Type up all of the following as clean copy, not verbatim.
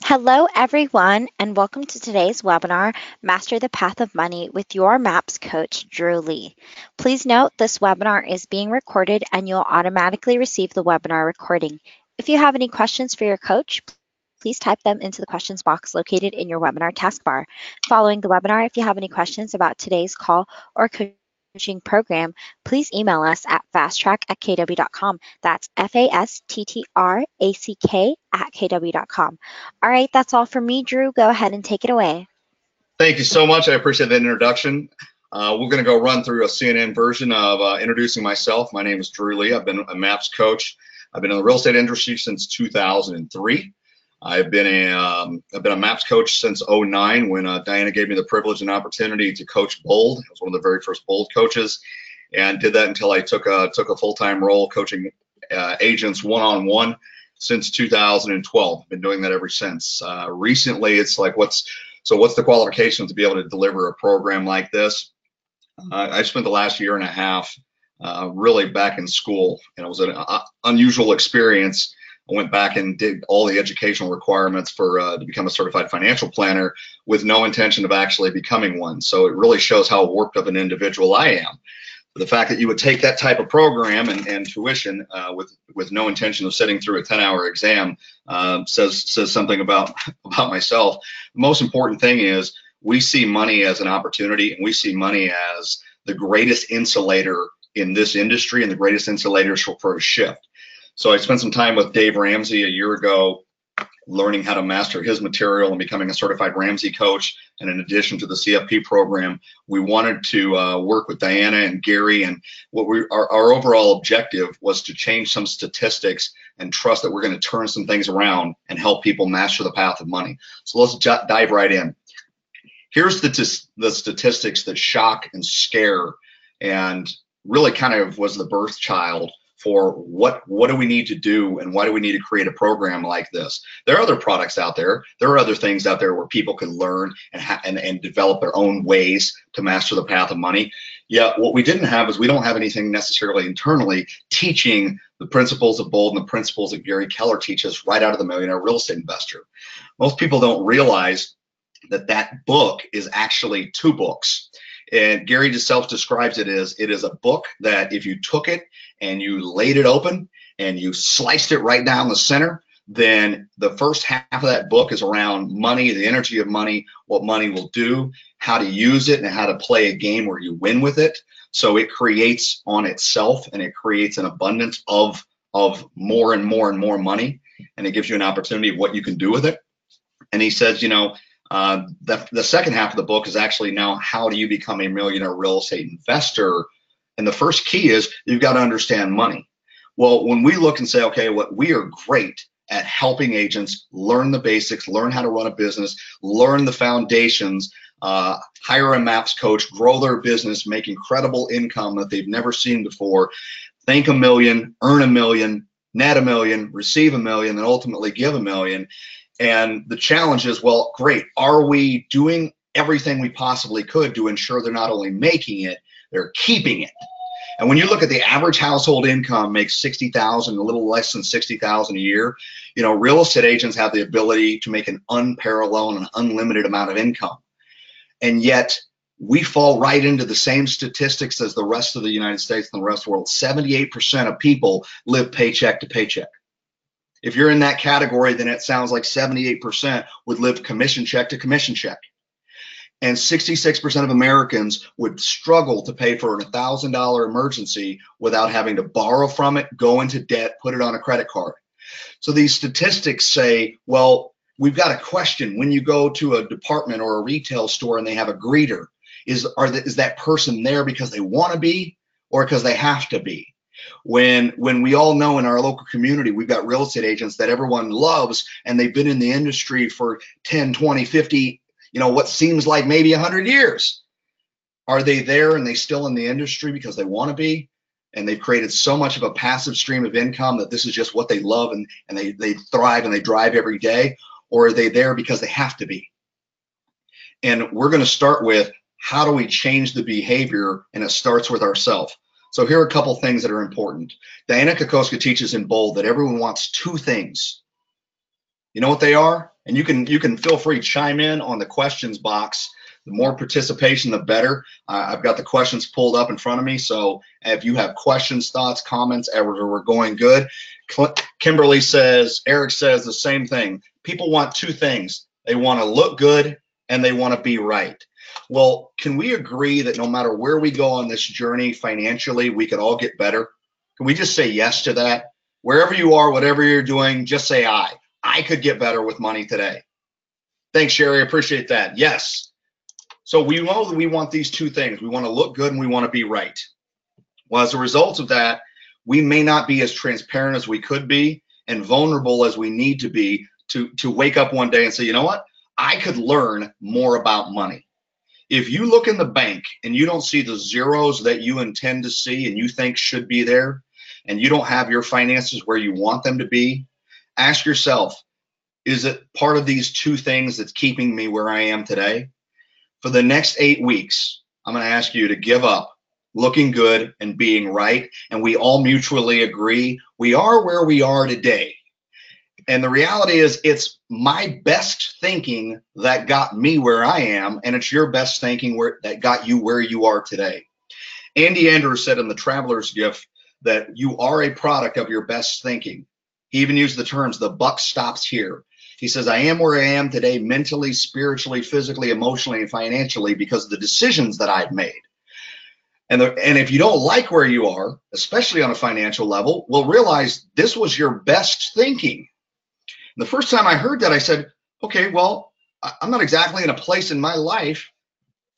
Hello, everyone, and welcome to today's webinar, Master the Path of Money with your MAPS coach, Drew Lee. Please note this webinar is being recorded and you'll automatically receive the webinar recording. If you have any questions for your coach, please type them into the questions box located in your webinar taskbar. Following the webinar, if you have any questions about today's call or coaching program, please email us at fasttrack@kw.com. That's FASTTRACK@kw.com. All right, that's all for me, Drew. Go ahead and take it away. Thank you so much. I appreciate that introduction. We're going to go run through a CNN version of introducing myself. My name is Drew Lee. I've been a MAPS coach. I've been in the real estate industry since 2003. I've been a MAPS coach since '09 when Diana gave me the privilege and opportunity to coach Bold. I was one of the very first Bold coaches, and did that until I took a full-time role coaching agents one-on-one since 2012. Been doing that ever since. Recently, it's like, what's the qualification to be able to deliver a program like this? I spent the last year and a half really back in school, and it was an unusual experience. I went back and did all the educational requirements for to become a certified financial planner with no intention of actually becoming one. So it really shows how warped of an individual I am. The fact that you would take that type of program and tuition with no intention of sitting through a 10-hour exam says something about myself. The most important thing is we see money as an opportunity, and we see money as the greatest insulator in this industry and the greatest insulator for a shift. So I spent some time with Dave Ramsey a year ago learning how to master his material and becoming a certified Ramsey coach. And in addition to the CFP program, we wanted to work with Diana and Gary. And our overall objective was to change some statistics and trust that we're going to turn some things around and help people master the path of money. So let's dive right in. Here's the statistics that shock and scare and really kind of was the birth child for what do we need to do and why do we need to create a program like this. There are other products out there. There are other things out there where people can learn and develop their own ways to master the path of money. Yet what we didn't have is we don't have anything necessarily internally teaching the principles of Bold and the principles that Gary Keller teaches right out of the Millionaire Real Estate Investor. Most people don't realize that book is actually two books. And Gary himself describes it as it is a book that if you took it and you laid it open and you sliced it right down the center, then the first half of that book is around money, the energy of money, what money will do, how to use it, and how to play a game where you win with it. So it creates on itself, and it creates an abundance of more and more and more money, and it gives you an opportunity of what you can do with it. And he says, the second half of the book is actually now how do you become a millionaire real estate investor? And the first key is you've got to understand money. Well, when we look and say, okay, we are great at helping agents learn the basics, learn how to run a business, learn the foundations, hire a MAPS coach, grow their business, make incredible income that they've never seen before, think $1 million, earn $1 million, net $1 million, receive $1 million, and ultimately give $1 million. And the challenge is, well, great. Are we doing everything we possibly could to ensure they're not only making it, they're keeping it? And when you look at the average household income makes $60,000, a little less than $60,000 a year, real estate agents have the ability to make an unparalleled and unlimited amount of income. And yet we fall right into the same statistics as the rest of the United States and the rest of the world. 78% of people live paycheck to paycheck. If you're in that category, then it sounds like 78% would live commission check to commission check. And 66% of Americans would struggle to pay for a $1,000 emergency without having to borrow from it, go into debt, put it on a credit card. So these statistics say, well, we've got a question. When you go to a department or a retail store and they have a greeter, is that person there because they want to be or because they have to be? When we all know in our local community, we've got real estate agents that everyone loves, and they've been in the industry for 10, 20, 50, what seems like maybe 100 years. Are they there and they still in the industry because they want to be, and they've created so much of a passive stream of income that this is just what they love and they thrive and they drive every day? Or are they there because they have to be? And we're going to start with how do we change the behavior, and it starts with ourselves. So here are a couple things that are important. Diana Kokoska teaches in Bold that everyone wants two things. You know what they are? And you can feel free to chime in on the questions box. The more participation, the better. I've got the questions pulled up in front of me. So if you have questions, thoughts, comments, we're going good. Kimberly says, Eric says the same thing. People want two things. They want to look good and they want to be right. Well, can we agree that no matter where we go on this journey financially, we could all get better? Can we just say yes to that? Wherever you are, whatever you're doing, just say I. I could get better with money today. Thanks, Sherry. I appreciate that. Yes. So we know that we want these two things. We want to look good and we want to be right. Well, as a result of that, we may not be as transparent as we could be and vulnerable as we need to be to wake up one day and say, you know what? I could learn more about money. If you look in the bank and you don't see the zeros that you intend to see and you think should be there, and you don't have your finances where you want them to be, ask yourself, is it part of these two things that's keeping me where I am today? For the next 8 weeks, I'm going to ask you to give up looking good and being right. And we all mutually agree we are where we are today. And the reality is it's my best thinking that got me where I am, and it's your best thinking that got you where you are today. Andy Andrews said in The Traveler's Gift that you are a product of your best thinking. He even used the terms, the buck stops here. He says, I am where I am today mentally, spiritually, physically, emotionally, and financially because of the decisions that I've made. And if you don't like where you are, especially on a financial level, well, realize this was your best thinking. And the first time I heard that, I said, okay, well, I'm not exactly in a place in my life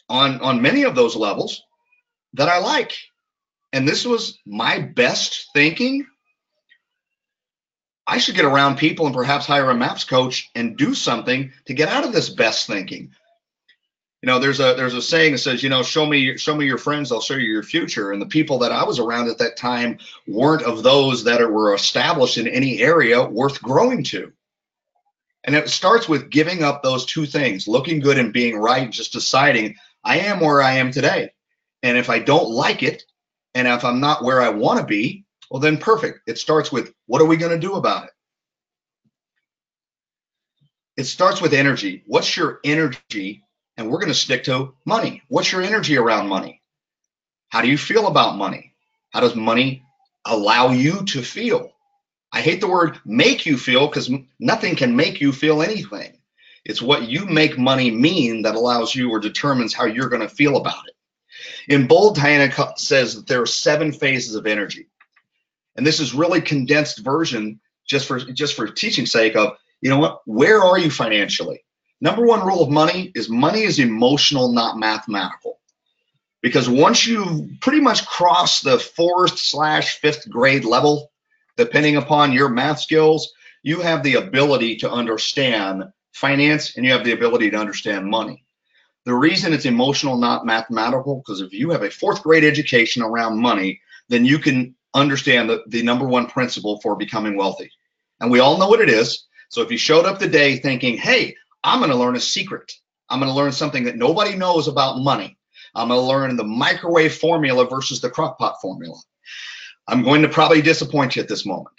on many of those levels that I like. And this was my best thinking. I should get around people and perhaps hire a MAPS coach and do something to get out of this best thinking. You know, there's a saying that says, you know, show me your friends, I'll show you your future. And the people that I was around at that time weren't of those that were established in any area worth growing to. And it starts with giving up those two things, looking good and being right, just deciding I am where I am today. And if I don't like it, and if I'm not where I want to be, well, then perfect. It starts with what are we going to do about it? It starts with energy. What's your energy? And we're going to stick to money. What's your energy around money? How do you feel about money? How does money allow you to feel? I hate the word make you feel because nothing can make you feel anything. It's what you make money mean that allows you or determines how you're going to feel about it. In bold, Diana says that there are 7 phases of energy. And this is really condensed version just for teaching's sake of, you know what, where are you financially? Number one rule of money is emotional, not mathematical. Because once you pretty much cross the 4th/5th grade level, depending upon your math skills, you have the ability to understand finance and you have the ability to understand money. The reason it's emotional, not mathematical, because if you have a 4th grade education around money, then you can understand the number one principle for becoming wealthy. And we all know what it is. So if you showed up today thinking, hey, I'm going to learn a secret. I'm going to learn something that nobody knows about money. I'm going to learn the microwave formula versus the crockpot formula. I'm going to probably disappoint you at this moment.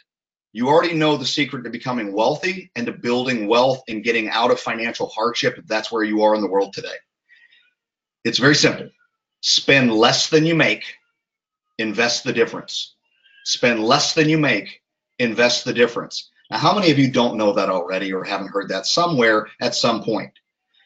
You already know the secret to becoming wealthy and to building wealth and getting out of financial hardship if that's where you are in the world today. It's very simple. Spend less than you make, invest the difference. Spend less than you make, invest the difference. Now, how many of you don't know that already or haven't heard that somewhere at some point?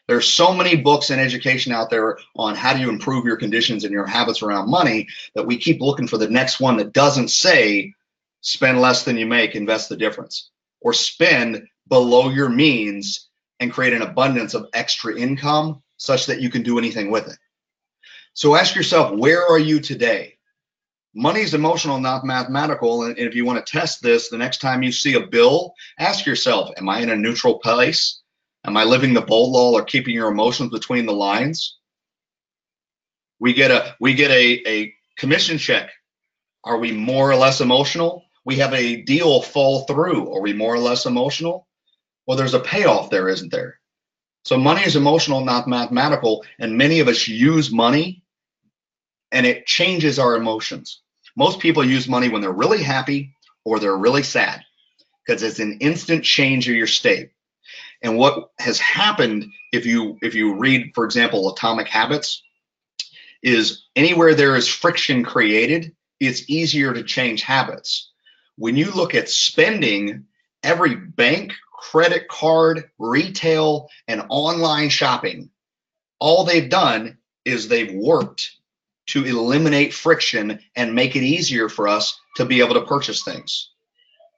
There's so many books and education out there on how do you improve your conditions and your habits around money that we keep looking for the next one that doesn't say spend less than you make, invest the difference, or spend below your means and create an abundance of extra income such that you can do anything with it. So ask yourself, where are you today? Money is emotional, not mathematical. And if you want to test this, the next time you see a bill, ask yourself, am I in a neutral place? Am I living the bold law or keeping your emotions between the lines? We get a commission check. Are we more or less emotional? We have a deal fall through. Are we more or less emotional? Well, there's a payoff there, isn't there? So money is emotional, not mathematical. And many of us use money and it changes our emotions. Most people use money when they're really happy or they're really sad because it's an instant change of your state. And what has happened, if you read, for example, Atomic Habits, is anywhere there is friction created, it's easier to change habits. When you look at spending, every bank, credit card, retail, and online shopping, all they've done is they've worked to eliminate friction and make it easier for us to be able to purchase things.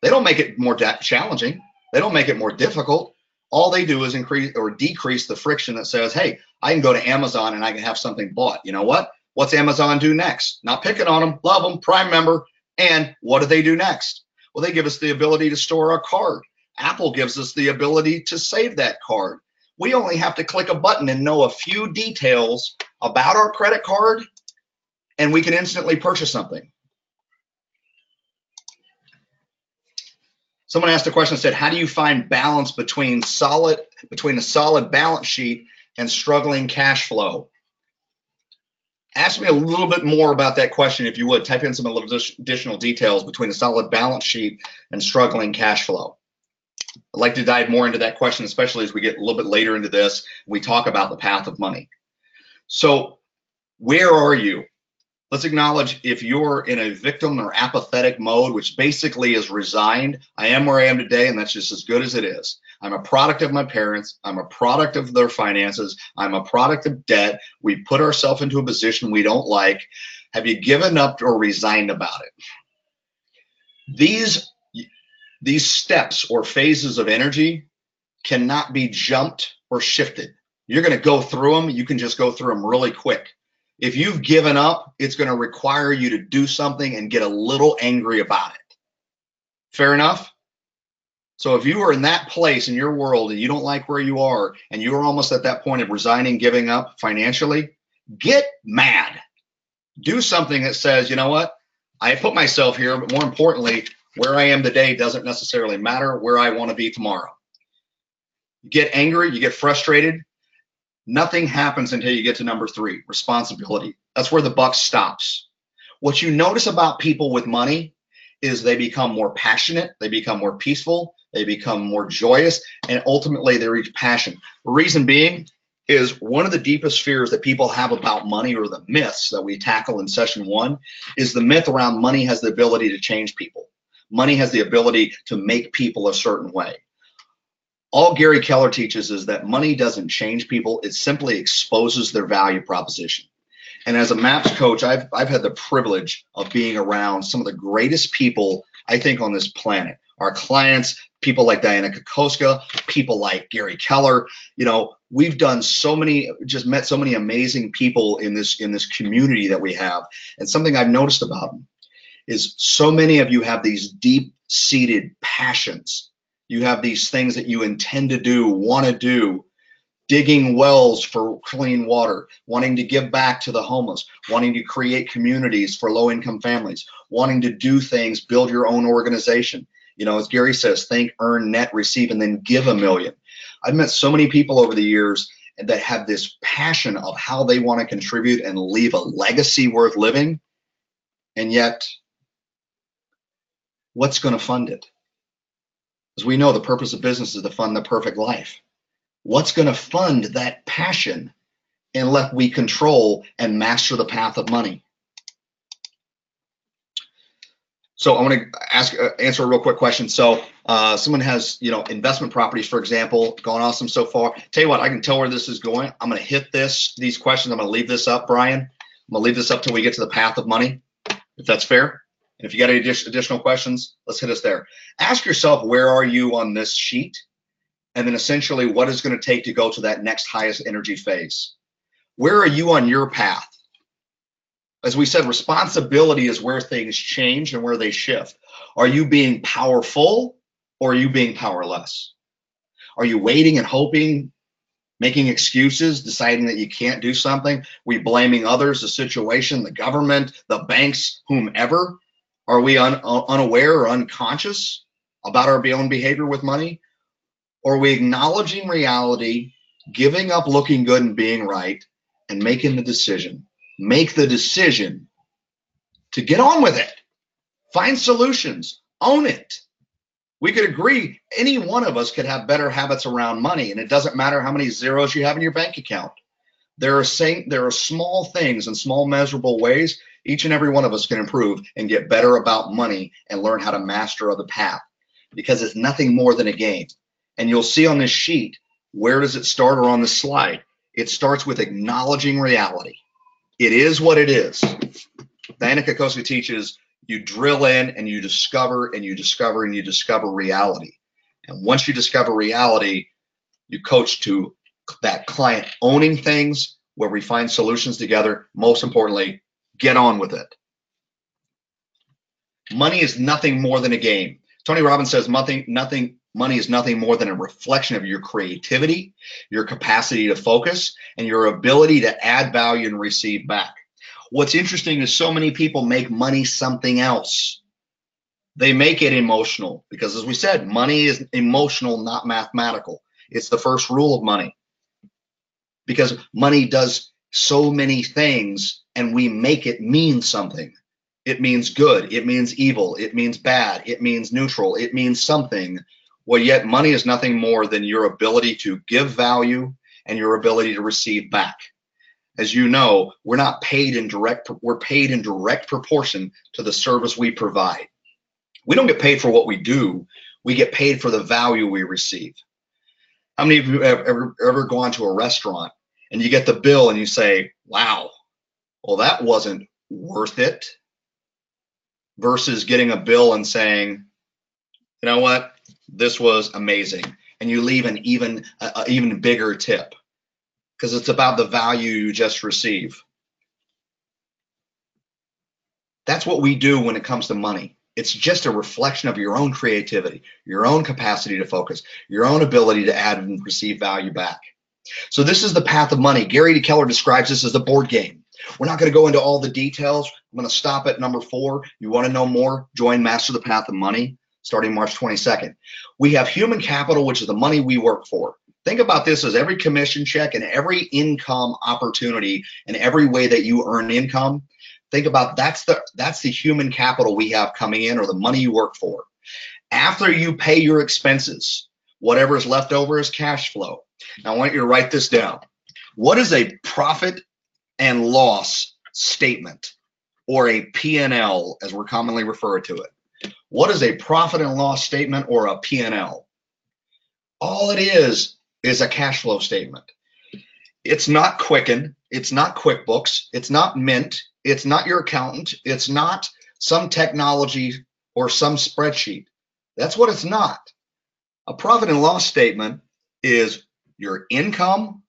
They don't make it more challenging. They don't make it more difficult. All they do is increase or decrease the friction that says, hey, I can go to Amazon and I can have something bought. You know what? What's Amazon do next? Not picking on them, love them, Prime member. And what do they do next? Well, they give us the ability to store our card. Apple gives us the ability to save that card. We only have to click a button and know a few details about our credit card, and we can instantly purchase something. Someone asked a question, said, how do you find balance between a solid balance sheet and struggling cash flow? Ask me a little bit more about that question, if you would. Type in some additional details between a solid balance sheet and struggling cash flow. I'd like to dive more into that question, especially as we get a little bit later into this. We talk about the path of money. So where are you? Let's acknowledge if you're in a victim or apathetic mode, which basically is resigned. I am where I am today, and that's just as good as it is. I'm a product of my parents. I'm a product of their finances. I'm a product of debt. We put ourselves into a position we don't like. Have you given up or resigned about it? These steps or phases of energy cannot be jumped or shifted. You're going to go through them. You can just go through them really quick. If you've given up, it's going to require you to do something and get a little angry about it. Fair enough? So if you are in that place in your world and you don't like where you are and you're almost at that point of resigning, giving up financially, get mad. Do something that says, you know what? I put myself here, but more importantly, where I am today doesn't necessarily matter where I want to be tomorrow. You get angry, you get frustrated. Nothing happens until you get to number 3, responsibility. That's where the buck stops. What you notice about people with money is they become more passionate, they become more peaceful, they become more joyous, and ultimately they reach passion. The reason being is one of the deepest fears that people have about money, or the myths that we tackle in session 1, is the myth around money has the ability to change people. Money has the ability to make people a certain way. All Gary Keller teaches is that money doesn't change people. It simply exposes their value proposition. And as a MAPS coach, I've had the privilege of being around some of the greatest people, I think, on this planet. Our clients, people like Diana Kokoska, people like Gary Keller. You know, we've done so many, just met so many amazing people in this community that we have. And something I've noticed about them is so many of you have these deep-seated passions. You have these things that you intend to do, want to do, digging wells for clean water, wanting to give back to the homeless, wanting to create communities for low-income families, wanting to do things, build your own organization. You know, as Gary says, think, earn, net, receive, and then give $1 million. I've met so many people over the years that have this passion of how they want to contribute and leave a legacy worth living. And yet, what's going to fund it? As we know, the purpose of business is to fund the perfect life. What's going to fund that passion and let we control and master the path of money? So I want to answer a real quick question. So someone has, investment properties, for example, gone awesome so far. Tell you what, I can tell where this is going. I'm going to hit these questions. I'm going to leave this up, Brian. I'm going to leave this up till we get to the path of money, if that's fair. And if you got any additional questions, let's hit us there. Ask yourself, where are you on this sheet? And then essentially, what is going to take to go to that next highest energy phase? Where are you on your path? As we said, responsibility is where things change and where they shift. Are you being powerful, or are you being powerless? Are you waiting and hoping, making excuses, deciding that you can't do something? Are we blaming others, the situation, the government, the banks, whomever? Are we unaware or unconscious about our own behavior with money? Or are we acknowledging reality, giving up looking good and being right, and making the decision? Make the decision to get on with it. Find solutions. Own it. We could agree any one of us could have better habits around money, and it doesn't matter how many zeros you have in your bank account. There are small things and small measurable ways each and every one of us can improve and get better about money and learn how to master the path, because it's nothing more than a game. And you'll see on this sheet, where does it start, or on this slide? It starts with acknowledging reality. It is what it is. Diana Kokoska teaches you drill in and you discover and you discover and you discover reality. And once you discover reality, you coach to that client owning things, where we find solutions together. Most importantly, get on with it. Money is nothing more than a game. Tony Robbins says money is nothing more than a reflection of your creativity, your capacity to focus, and your ability to add value and receive back. What's interesting is so many people make money something else. They make it emotional, because, as we said, money is emotional, not mathematical. It's the first rule of money, because money does so many things and we make it mean something. It means good, it means evil, it means bad, it means neutral, it means something. Well, yet money is nothing more than your ability to give value and your ability to receive back. As you know, we're paid in direct proportion to the service we provide. We don't get paid for what we do, we get paid for the value we receive. How many of you have ever gone to a restaurant and you get the bill and you say, wow, well, that wasn't worth it, versus getting a bill and saying, you know what, this was amazing, and you leave an even bigger tip, because it's about the value you just receive. That's what we do when it comes to money. It's just a reflection of your own creativity, your own capacity to focus, your own ability to add and receive value back. So this is the path of money. Gary D. Keller describes this as a board game. We're not going to go into all the details. I'm going to stop at number 4. You want to know more? Join Master the Path of Money starting March 22nd. We have human capital, which is the money we work for. Think about this as every commission check and every income opportunity and every way that you earn income. Think about that's the human capital we have coming in, or the money you work for. After you pay your expenses, whatever is left over is cash flow. Now, I want you to write this down. What is a profit and loss statement, or a P&L, as we're commonly referred to it? What is a profit and loss statement, or a P&L? All it is a cash flow statement. It's not Quicken. It's not QuickBooks. It's not Mint. It's not your accountant. It's not some technology or some spreadsheet. That's what it's not. A profit and loss statement is your income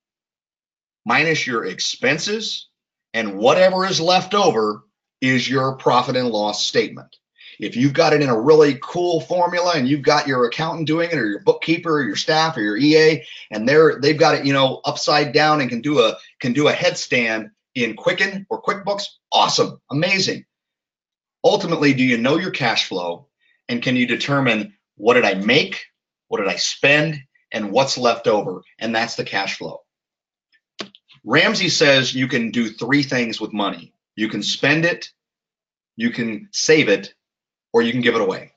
minus your expenses, and whatever is left over is your profit and loss statement. If you've got it in a really cool formula and you've got your accountant doing it, or your bookkeeper or your staff or your EA, and they've got it, upside down and can do a headstand in Quicken or QuickBooks, awesome, amazing. Ultimately, do you know your cash flow, and can you determine what did I make, what did I spend, and what's left over? And that's the cash flow. Ramsey says you can do 3 things with money. You can spend it, you can save it, or you can give it away.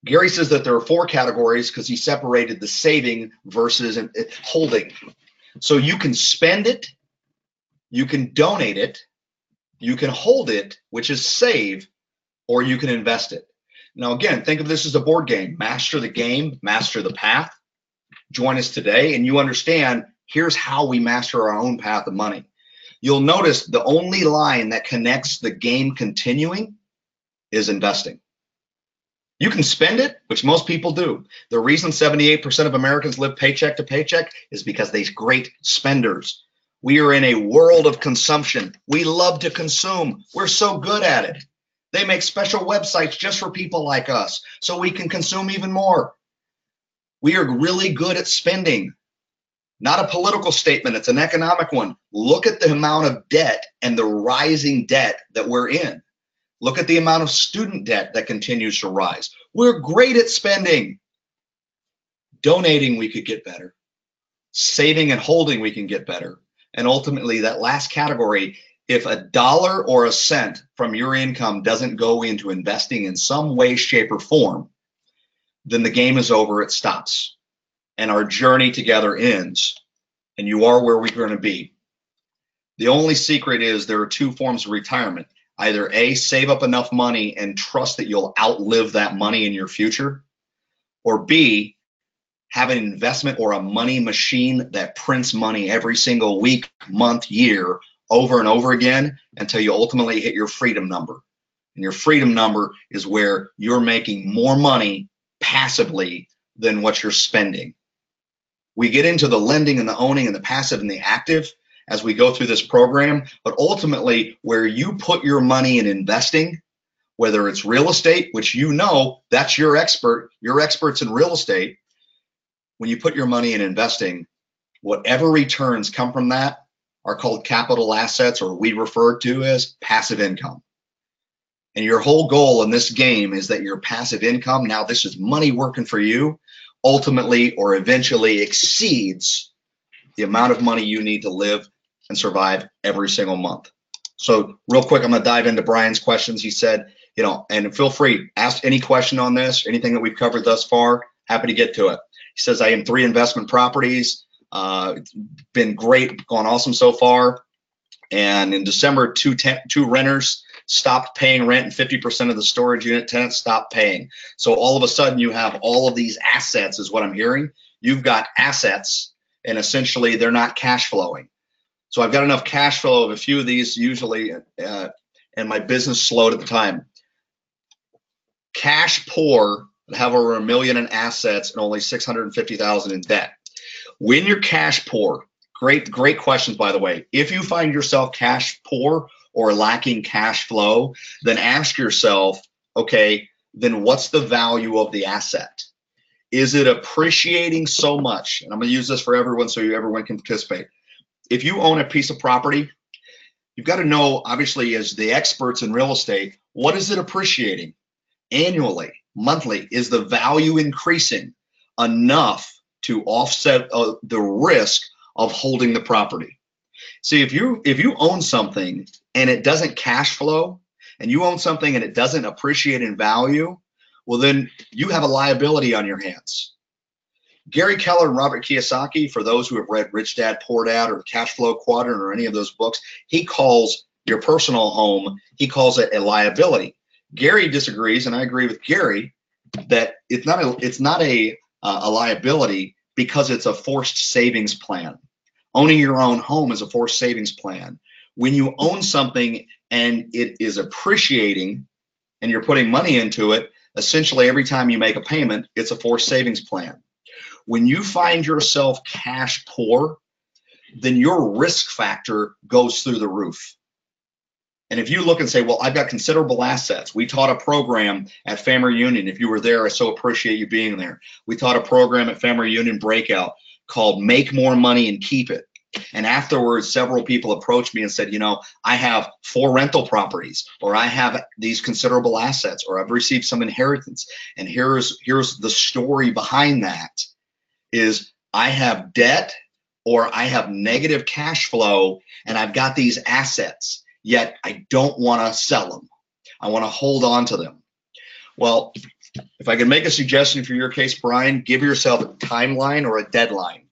Gary says that there are 4 categories, because he separated the saving versus holding. So you can spend it, you can donate it, you can hold it, which is save, or you can invest it. Now, again, think of this as a board game. Master the game, master the path. Join us today, and you understand, here's how we master our own path of money. You'll notice the only line that connects the game continuing is investing. You can spend it, which most people do. The reason 78% of Americans live paycheck to paycheck is because they're great spenders. We are in a world of consumption. We love to consume. We're so good at it. They make special websites just for people like us so we can consume even more. We are really good at spending. Not a political statement, it's an economic one. Look at the amount of debt and the rising debt that we're in. Look at the amount of student debt that continues to rise. We're great at spending. Donating, we could get better. Saving and holding, we can get better. And ultimately, that last category, if a dollar or a cent from your income doesn't go into investing in some way, shape, or form, then the game is over, it stops. And our journey together ends, and you are where we're going to be. The only secret is there are two forms of retirement. Either A, save up enough money and trust that you'll outlive that money in your future, or B, have an investment or a money machine that prints money every single week, month, year, over and over again until you ultimately hit your freedom number. And your freedom number is where you're making more money passively than what you're spending. We get into the lending and the owning and the passive and the active as we go through this program, but ultimately where you put your money in investing, whether it's real estate, which you know, that's your experts in real estate. When you put your money in investing, whatever returns come from that are called capital assets, or we refer to as passive income. And your whole goal in this game is that your passive income, now this is money working for you, ultimately or eventually exceeds the amount of money you need to live and survive every single month. So real quick, I'm going to dive into Brian's questions. He said, and feel free, ask any question on this, anything that we've covered thus far, happy to get to it. He says, I am 3 investment properties. It's been great, gone awesome so far. And in December, two renters stopped paying rent, and 50% of the storage unit tenants stopped paying. So all of a sudden you have all of these assets is what I'm hearing. You've got assets, and essentially they're not cash flowing. So I've got enough cash flow of a few of these usually, and my business slowed at the time. Cash poor, have over $1 million in assets and only $650,000 in debt. When you're cash poor, great questions, by the way. If you find yourself cash poor or lacking cash flow, then ask yourself, okay, then what's the value of the asset? Is it appreciating so much? And I'm going to use this for everyone so everyone can participate. If you own a piece of property, you've got to know, obviously, as the experts in real estate, what is it appreciating annually, monthly? Is the value increasing enough to offset the risk of holding the property? See, if you own something and it doesn't cash flow, and you own something and it doesn't appreciate in value, well, then you have a liability on your hands. Gary Keller and Robert Kiyosaki, for those who have read Rich Dad, Poor Dad, or Cash Flow Quadrant, or any of those books, he calls your personal home, he calls it a liability. Gary disagrees, and I agree with Gary that it's not a liability because it's a forced savings plan. Owning your own home is a forced savings plan. When you own something and it is appreciating and you're putting money into it, essentially every time you make a payment, it's a forced savings plan. When you find yourself cash poor, then your risk factor goes through the roof. And if you look and say, well, I've got considerable assets. We taught a program at Family Union. If you were there, I so appreciate you being there. We taught a program at Family Union Breakout called Make More Money and Keep It. And afterwards, several people approached me and said, I have 4 rental properties, or I have these considerable assets, or I've received some inheritance. And here's the story behind that is I have debt or I have negative cash flow and I've got these assets, yet I don't want to sell them. I want to hold on to them. Well, if I can make a suggestion for your case, Brian, give yourself a timeline or a deadline.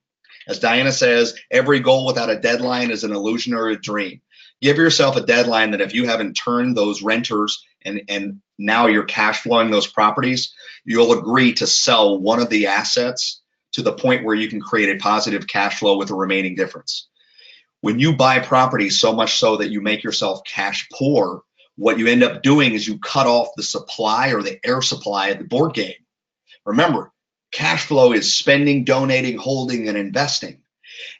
As Diana says, every goal without a deadline is an illusion or a dream. Give yourself a deadline that if you haven't turned those renters and now you're cash flowing those properties, you'll agree to sell one of the assets to the point where you can create a positive cash flow with the remaining difference. When you buy property so much so that you make yourself cash poor, what you end up doing is you cut off the supply or the air supply of the board game. Remember, cash flow is spending, donating, holding, and investing.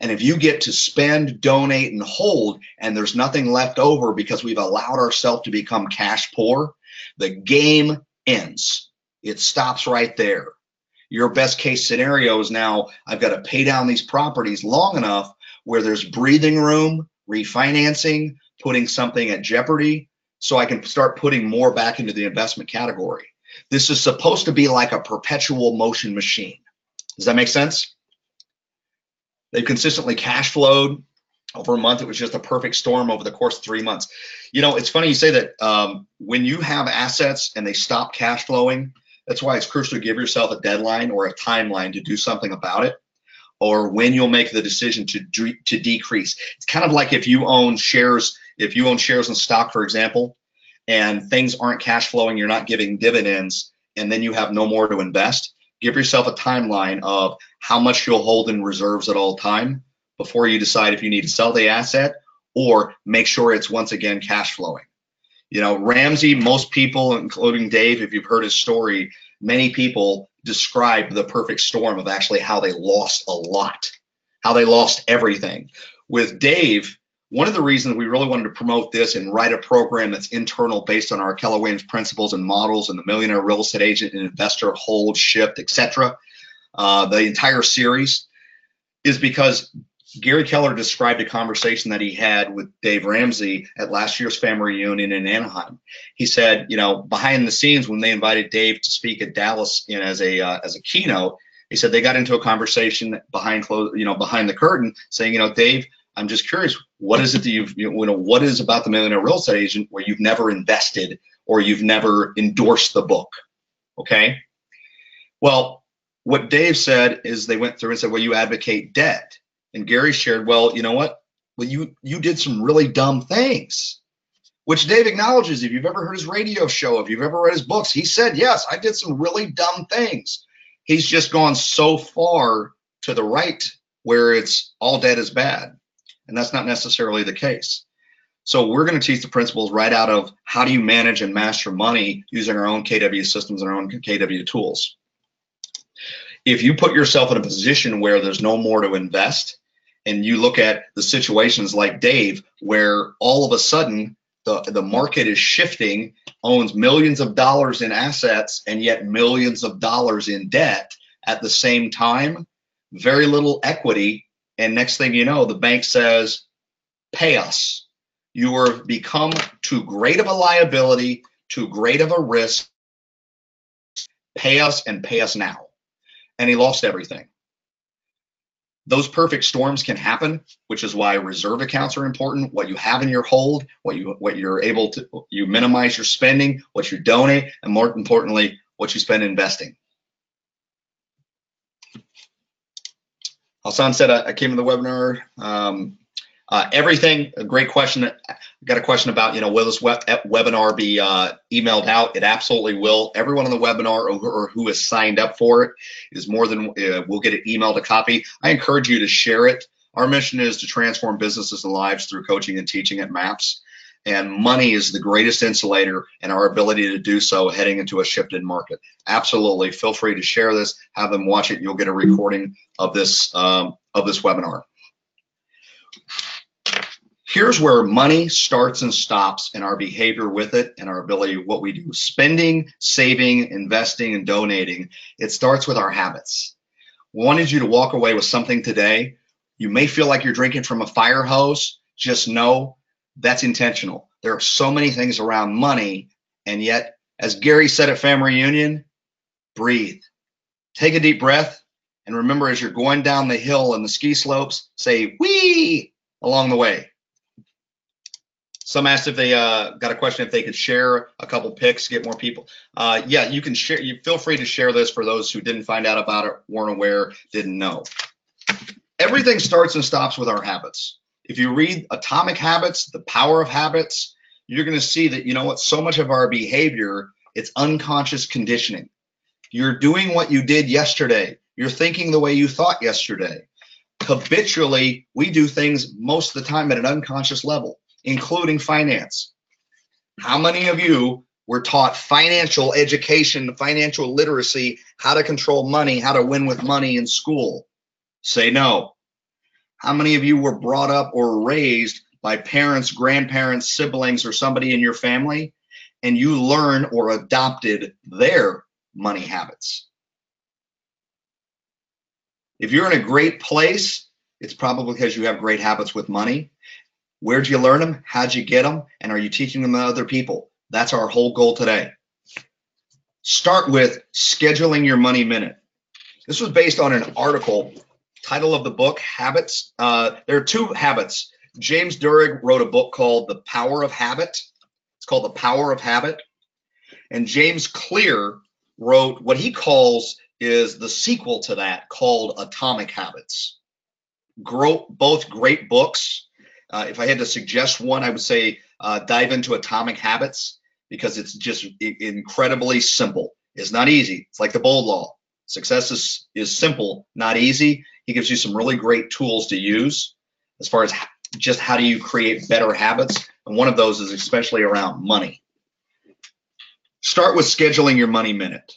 And if you get to spend, donate, and hold, and there's nothing left over because we've allowed ourselves to become cash poor, the game ends. It stops right there. Your best case scenario is now I've got to pay down these properties long enough where there's breathing room, refinancing, putting something at jeopardy, so I can start putting more back into the investment category. This is supposed to be like a perpetual motion machine. Does that make sense? They've consistently cash flowed over a month. It was just a perfect storm over the course of 3 months. It's funny you say that. When you have assets and they stop cash flowing, That's why it's crucial to give yourself a deadline or a timeline to do something about it, or when you'll make the decision to decrease. It's kind of like if you own shares in stock, for example, and things aren't cash flowing, you're not giving dividends, and then you have no more to invest. Give yourself a timeline of how much you'll hold in reserves at all time before you decide if you need to sell the asset or make sure it's once again cash flowing. You know, Ramsey, most people, including Dave, if you've heard his story, many people describe the perfect storm of actually how they lost a lot, how they lost everything. With Dave, one of the reasons we really wanted to promote this and write a program that's internal based on our Keller Williams principles and models and the Millionaire Real Estate Agent and Investor Hold, Shift, etc., the entire series, is because Gary Keller described a conversation that he had with Dave Ramsey at last year's family reunion in Anaheim. He said, you know, behind the scenes when they invited Dave to speak at Dallas as a keynote, he said they got into a conversation behind the curtain, saying, you know, Dave, I'm just curious, what is it that what is about the Millionaire Real Estate Agent where you've never invested or you've never endorsed the book? Okay. Well, what Dave said is they went through and said, well, you advocate debt. And Gary shared, well, you know what? Well, you did some really dumb things, which Dave acknowledges. If you've ever heard his radio show, if you've ever read his books, he said, yes, I did some really dumb things. He's just gone so far to the right where it's all debt is bad. And that's not necessarily the case. So we're going to teach the principles right out of how do you manage and master money using our own KW systems and our own KW tools. If you put yourself in a position where there's no more to invest, and you look at the situations like Dave, where all of a sudden the market is shifting, owns millions of dollars in assets, and yet millions of dollars in debt at the same time, very little equity. And next thing you know, the bank says, pay us. You have become too great of a liability, too great of a risk. Pay us and pay us now. And he lost everything. Those perfect storms can happen, which is why reserve accounts are important. What you have in your hold, what you're able to, you minimize your spending, what you donate, and more importantly, what you spend investing. Hassan said, I came to the webinar. Everything, a great question. I got a question about, will this webinar be emailed out? It absolutely will. Everyone on the webinar or who has signed up for it is more than, will get it emailed a copy. I encourage you to share it. Our mission is to transform businesses and lives through coaching and teaching at MAPS. And money is the greatest insulator in our ability to do so heading into a shifted market. Absolutely. Feel free to share this, have them watch it. You'll get a recording of this webinar. Here's where money starts and stops and our behavior with it and our ability, what we do, spending, saving, investing, and donating. It starts with our habits. We wanted you to walk away with something today. You may feel like you're drinking from a fire hose. Just know that's intentional. There are so many things around money, and yet, as Gary said at family reunion, breathe. Take a deep breath, and remember as you're going down the hill and the ski slopes, say, wee, along the way. Some asked if they got a question if they could share a couple pics, get more people. Yeah, you can share. You feel free to share this for those who didn't find out about it, weren't aware, didn't know. Everything starts and stops with our habits. If you read Atomic Habits, The Power of Habits, you're going to see that, so much of our behavior, it's unconscious conditioning. You're doing what you did yesterday. You're thinking the way you thought yesterday. Habitually, we do things most of the time at an unconscious level, including finance. How many of you were taught financial education, financial literacy, how to control money, how to win with money in school? Say no. How many of you were brought up or raised by parents, grandparents, siblings, or somebody in your family, and you learn or adopted their money habits? If you're in a great place, it's probably because you have great habits with money. Where'd you learn them? How'd you get them? And are you teaching them to other people? That's our whole goal today. Start with scheduling your money minute. This was based on an article. Title of the book, Habits. There are two habits. James Durig wrote a book called The Power of Habit. It's called The Power of Habit. And James Clear wrote what he calls is the sequel to that, called Atomic Habits. Both great books. If I had to suggest one, I would say dive into Atomic Habits, because it's just incredibly simple. It's not easy. It's like the Bold Law. Success is simple, not easy. He gives you some really great tools to use as far as just how do you create better habits. And one of those is especially around money. Start with scheduling your money minute.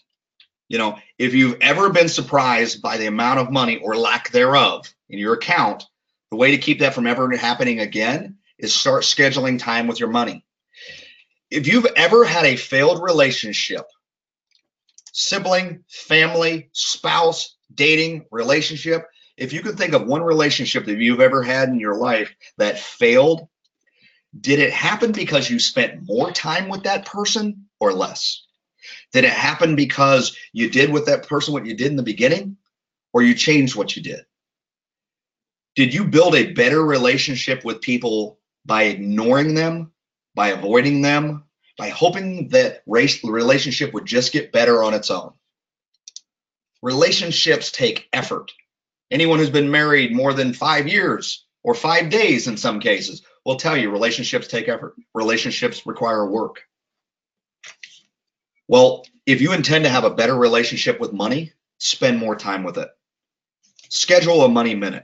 You know, if you've ever been surprised by the amount of money or lack thereof in your account, the way to keep that from ever happening again is start scheduling time with your money. If you've ever had a failed relationship, sibling, family, spouse, dating, relationship, if you could think of one relationship that you've ever had in your life that failed, did it happen because you spent more time with that person or less? Did it happen because you did with that person what you did in the beginning, or you changed what you did? Did you build a better relationship with people by ignoring them, by avoiding them, by hoping that relationship would just get better on its own? Relationships take effort. Anyone who's been married more than 5 years or 5 days in some cases will tell you relationships take effort. Relationships require work. Well, if you intend to have a better relationship with money, spend more time with it. Schedule a money minute.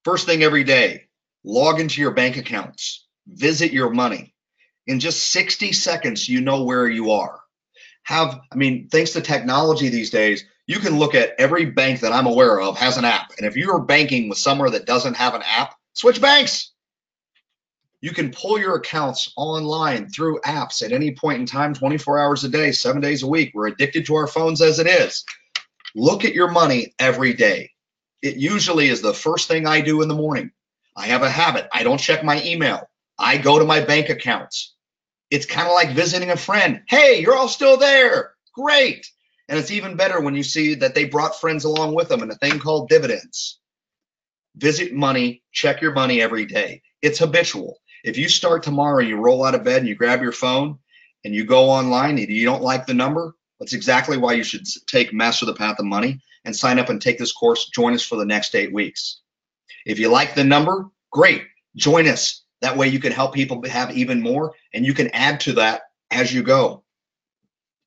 First thing every day, log into your bank accounts, visit your money. In just 60 seconds, you know where you are. Thanks to technology these days, you can look at every bank that I'm aware of has an app. And if you're banking with somewhere that doesn't have an app, switch banks. You can pull your accounts online through apps at any point in time, 24 hours a day, 7 days a week. We're addicted to our phones as it is. Look at your money every day. It usually is the first thing I do in the morning. I have a habit. I don't check my email. I go to my bank accounts. It's kind of like visiting a friend. Hey, you're all still there. Great. And it's even better when you see that they brought friends along with them in a thing called dividends. Visit money, check your money every day. It's habitual. If you start tomorrow, you roll out of bed and you grab your phone and you go online and you don't like the number, that's exactly why you should take Master the Path of Money and sign up and take this course. Join us for the next 8 weeks. If you like the number, great. Join us. That way you can help people have even more, and you can add to that as you go.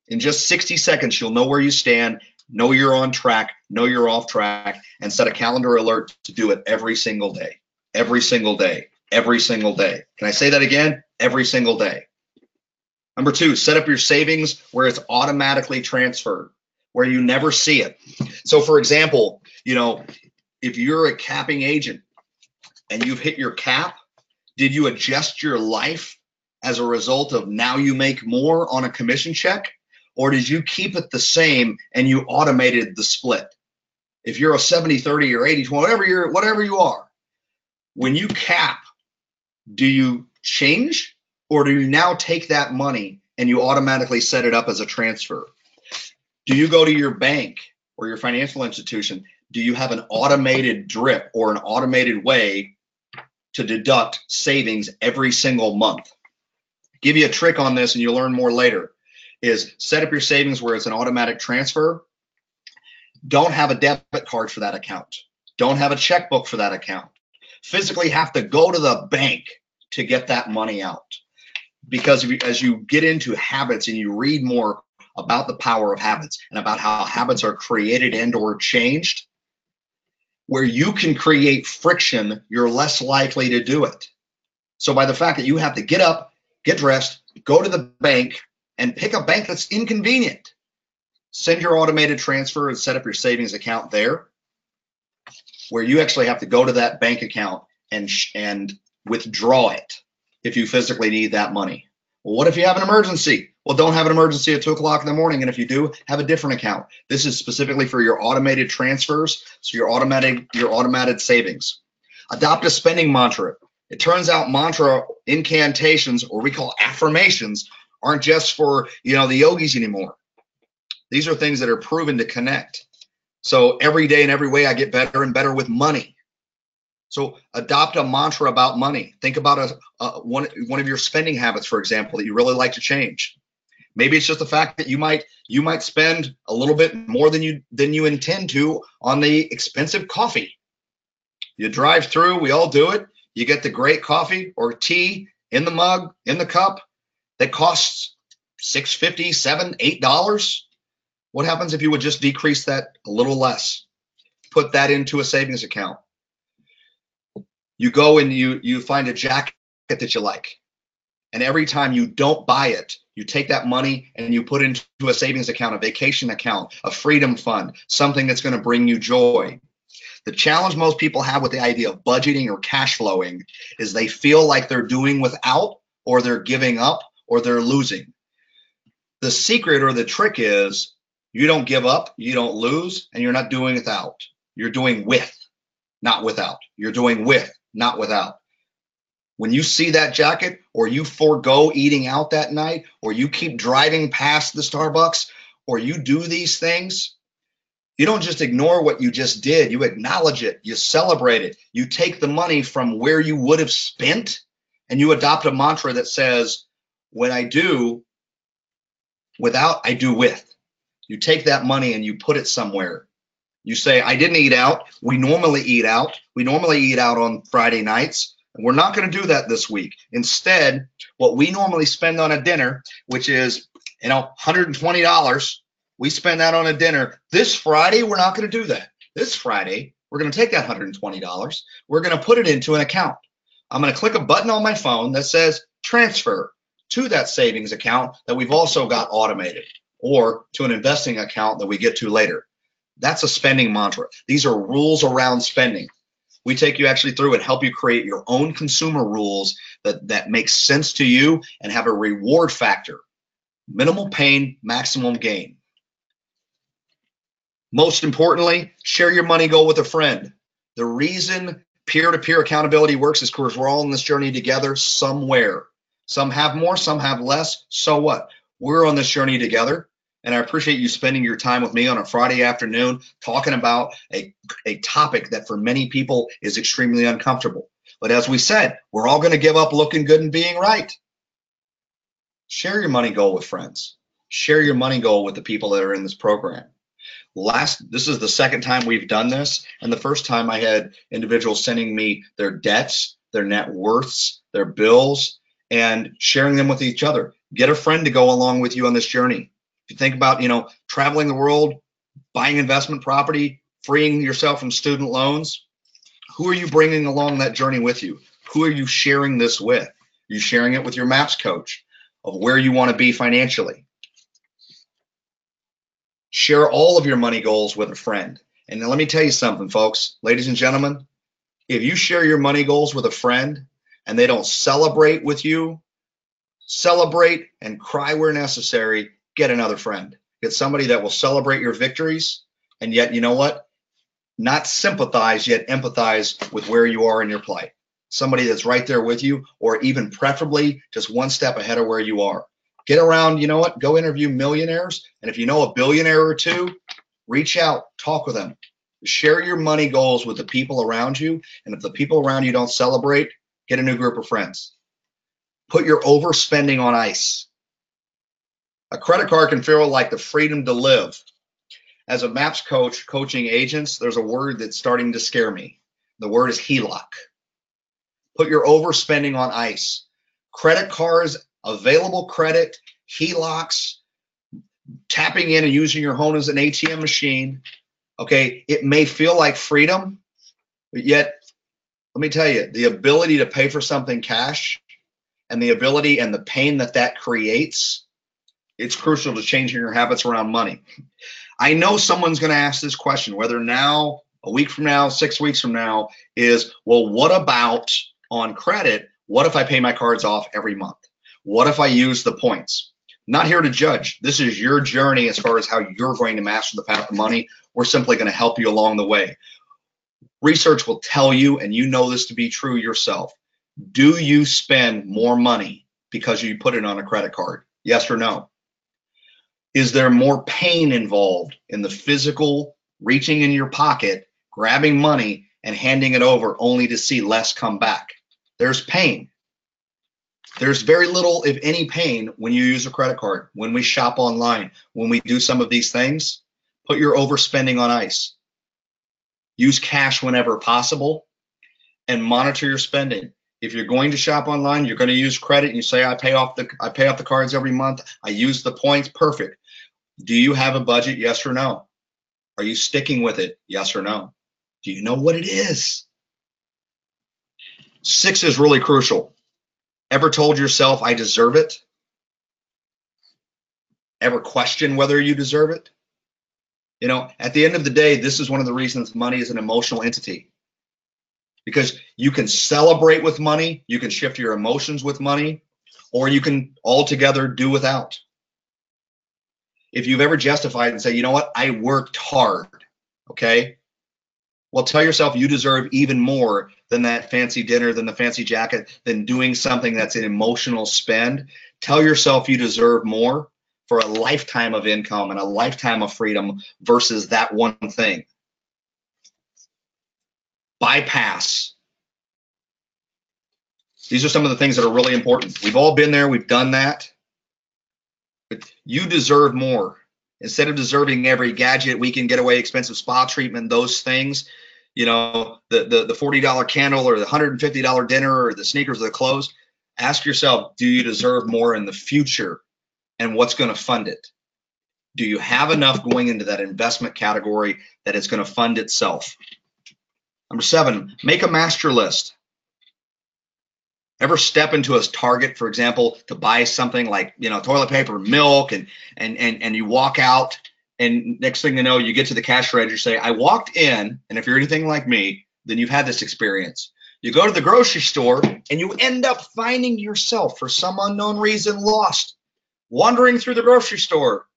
In just 60 seconds, you'll know where you stand, know you're on track, know you're off track, and set a calendar alert to do it every single day. Every single day. Every single day. Can I say that again? Every single day. Number 2, set up your savings where it's automatically transferred, where you never see it. So for example, if you're a capping agent and you've hit your cap, did you adjust your life as a result of now you make more on a commission check? Or did you keep it the same and you automated the split? If you're a 70-30 or 80-20, whatever you are, when you cap, do you change, or do you now take that money and you automatically set it up as a transfer? Do you go to your bank or your financial institution? Do you have an automated drip or an automated way to deduct savings every single month? Give you a trick on this and you'll learn more later, is set up your savings where it's an automatic transfer. Don't have a debit card for that account. Don't have a checkbook for that account. Physically have to go to the bank to get that money out. Because as you get into habits and you read more about the power of habits and about how habits are created and or changed, where you can create friction, you're less likely to do it. So by the fact that you have to get up, get dressed, go to the bank, and pick a bank that's inconvenient, send your automated transfer and set up your savings account there, where you actually have to go to that bank account and withdraw it if you physically need that money. Well, what if you have an emergency? Well, don't have an emergency at 2 o'clock in the morning. And if you do, have a different account. This is specifically for your automated transfers, so your automated savings. Adopt a spending mantra. It turns out mantra incantations, or we call affirmations, aren't just for the yogis anymore. These are things that are proven to connect. So every day in every way, I get better and better with money. So adopt a mantra about money. Think about one of your spending habits, for example, that you really like to change. Maybe it's just the fact that you might spend a little bit more than you intend to on the expensive coffee. You drive through, we all do it. You get the great coffee or tea in the mug, in the cup that costs $6.50, $7, $8. What happens if you would just decrease that a little less? Put that into a savings account. You go and you find a jacket that you like. And every time you don't buy it, you take that money and you put into a savings account, a vacation account, a freedom fund, something that's going to bring you joy. The challenge most people have with the idea of budgeting or cash flowing is they feel like they're doing without, or they're giving up, or they're losing. The secret or the trick is you don't give up, you don't lose, and you're not doing without. You're doing with, not without. You're doing with, not without. When you see that jacket, or you forego eating out that night, or you keep driving past the Starbucks, or you do these things, you don't just ignore what you just did. You acknowledge it. You celebrate it. You take the money from where you would have spent, and you adopt a mantra that says, when I do without, I do with. You take that money and you put it somewhere. You say, I didn't eat out. We normally eat out. We normally eat out on Friday nights. And we're not going to do that this week. Instead, what we normally spend on a dinner, which is, $120, we spend that on a dinner. This Friday, we're not going to do that. This Friday, we're going to take that $120. We're going to put it into an account. I'm going to click a button on my phone that says transfer to that savings account that we've also got automated, or to an investing account that we get to later. That's a spending mantra. These are rules around spending. We take you actually through and help you create your own consumer rules that make sense to you and have a reward factor. Minimal pain, maximum gain. Most importantly, share your money goal with a friend. The reason peer-to-peer accountability works is because we're all in this journey together somewhere. Some have more, some have less. So what? We're on this journey together. And I appreciate you spending your time with me on a Friday afternoon talking about a topic that for many people is extremely uncomfortable. But as we said, we're all going to give up looking good and being right. Share your money goal with friends. Share your money goal with the people that are in this program. This is the second time we've done this, and the first time I had individuals sending me their debts, their net worths, their bills, and sharing them with each other. Get a friend to go along with you on this journey. If you think about, traveling the world, buying investment property, freeing yourself from student loans, who are you bringing along that journey with you? Who are you sharing this with? Are you sharing it with your MAPS coach of where you want to be financially? Share all of your money goals with a friend. And now let me tell you something, folks, ladies and gentlemen, if you share your money goals with a friend and they don't celebrate with you, celebrate and cry where necessary, get another friend. Get somebody that will celebrate your victories, and yet, you know what? Not sympathize, yet empathize with where you are in your plight. Somebody that's right there with you, or even preferably just one step ahead of where you are. Get around, go interview millionaires. And if you know a billionaire or two, reach out, talk with them. Share your money goals with the people around you. And if the people around you don't celebrate, get a new group of friends. Put your overspending on ice. A credit card can feel like the freedom to live. As a MAPS coach coaching agents, there's a word that's starting to scare me. The word is HELOC. Put your overspending on ice. Credit cards, available credit, HELOCs, tapping in and using your home as an ATM machine. Okay, it may feel like freedom, but yet, let me tell you, the ability to pay for something cash and the ability and the pain that creates, it's crucial to changing your habits around money. I know someone's going to ask this question, whether now, a week from now, 6 weeks from now, is, well, what about on credit? What if I pay my cards off every month? What if I use the points? Not here to judge. This is your journey as far as how you're going to master the path of money. We're simply going to help you along the way. Research will tell you, and you know this to be true yourself, do you spend more money because you put it on a credit card? Yes or no? Is there more pain involved in the physical reaching in your pocket, grabbing money, and handing it over only to see less come back? There's pain. There's very little, if any, pain when you use a credit card, when we shop online, when we do some of these things. Put your overspending on ice. Use cash whenever possible and monitor your spending. If you're going to shop online, you're going to use credit and you say, I pay off the cards every month. I use the points. Perfect. Do you have a budget? Yes or no? Are you sticking with it? Yes or no? Do you know what it is? 6 is really crucial. Ever told yourself, I deserve it? Ever question whether you deserve it? You know, at the end of the day, this is one of the reasons money is an emotional entity. Because you can celebrate with money, you can shift your emotions with money, or you can altogether do without. If you've ever justified and say, you know what, I worked hard, okay? Well, tell yourself you deserve even more than that fancy dinner, than the fancy jacket, than doing something that's an emotional spend. Tell yourself you deserve more for a lifetime of income and a lifetime of freedom versus that one thing. Bypass. These are some of the things that are really important. We've all been there. We've done that. But you deserve more. Instead of deserving every gadget, weekend getaway, expensive spa treatment, those things, you know, the $40 candle or the $150 dinner or the sneakers or the clothes, ask yourself, do you deserve more in the future and what's going to fund it? Do you have enough going into that investment category that it's going to fund itself? Number 7, make a master list. Ever step into a Target, for example, to buy something like, you know, toilet paper, milk, and you walk out, and next thing you know, you get to the cash register, say, I walked in, and if you're anything like me, then you've had this experience. You go to the grocery store, and you end up finding yourself, for some unknown reason, lost, wandering through the grocery store,